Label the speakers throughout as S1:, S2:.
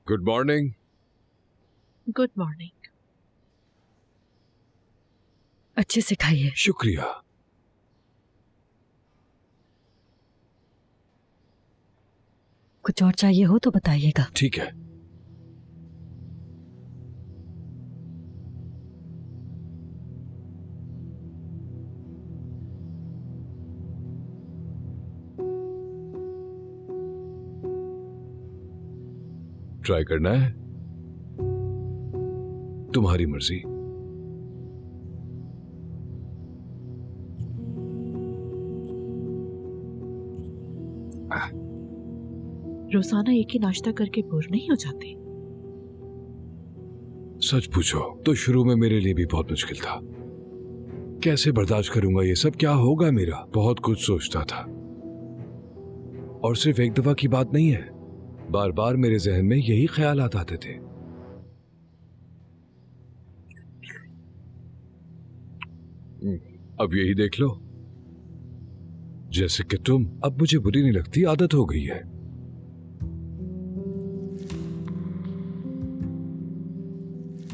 S1: Good morning.
S2: Good morning.
S3: अच्छे से खाइए।
S1: शुक्रिया।
S3: कुछ और चाहिए हो तो बताइएगा।
S1: ठीक है। ट्राई करना है? तुम्हारी मर्जी।
S2: रोजाना एक ही नाश्ता करके बोर नहीं हो जाते?
S1: सच पूछो तो शुरू में मेरे लिए भी बहुत मुश्किल था। कैसे बर्दाश्त करूंगा ये सब, क्या होगा मेरा, बहुत कुछ सोचता था। और सिर्फ एक दफा की बात नहीं है, बार बार मेरे जहन में यही ख्यालात आते थे। अब यही देख लो, जैसे कि तुम। अब मुझे बुरी नहीं लगती, आदत हो गई है।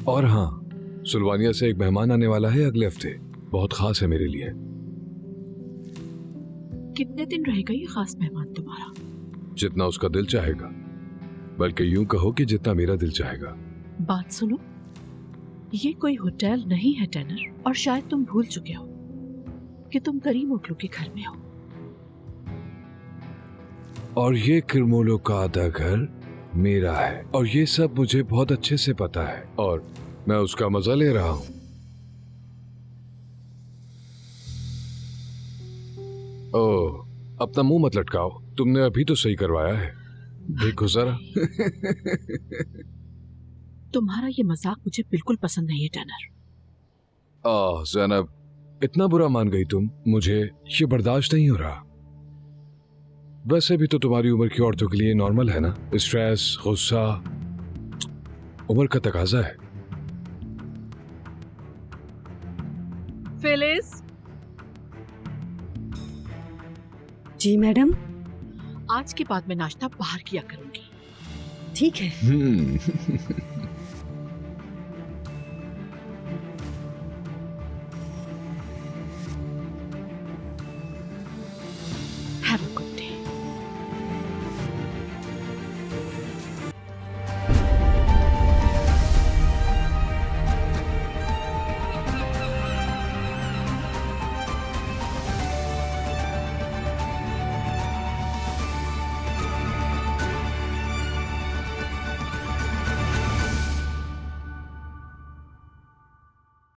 S1: और हाँ, सुल्वानिया से एक मेहमान आने वाला है अगले हफ्ते, बहुत खास है मेरे लिए।
S2: कितने दिन रहेगा ये खास मेहमान तुम्हारा?
S1: जितना उसका दिल चाहेगा, बल्कि यूं कहो कि जितना मेरा दिल चाहेगा।
S2: बात सुनो, ये कोई होटल नहीं है टैनर, और शायद तुम भूल चुके हो कि तुम करीम ओकलो के घर में हो।
S1: और ये किरमोलो का आधा घर मेरा है, और ये सब मुझे बहुत अच्छे से पता है, और मैं उसका मजा ले रहा हूं। ओह, अपना मुंह मत लटकाओ, तुमने अभी तो सही करवाया है। देखो जरा।
S2: तुम्हारा ये मजाक मुझे बिल्कुल पसंद नहीं है टैनर।
S1: ज़ैनब, इतना बुरा मान गई तुम, मुझे ये बर्दाश्त नहीं हो रहा। वैसे भी तो तुम्हारी उम्र की औरतों के लिए नॉर्मल है ना, स्ट्रेस, गुस्सा, उम्र का तकाजा है।
S2: फिलिस,
S3: जी मैडम।
S2: आज के बाद मैं नाश्ता बाहर किया करूंगी।
S3: ठीक है।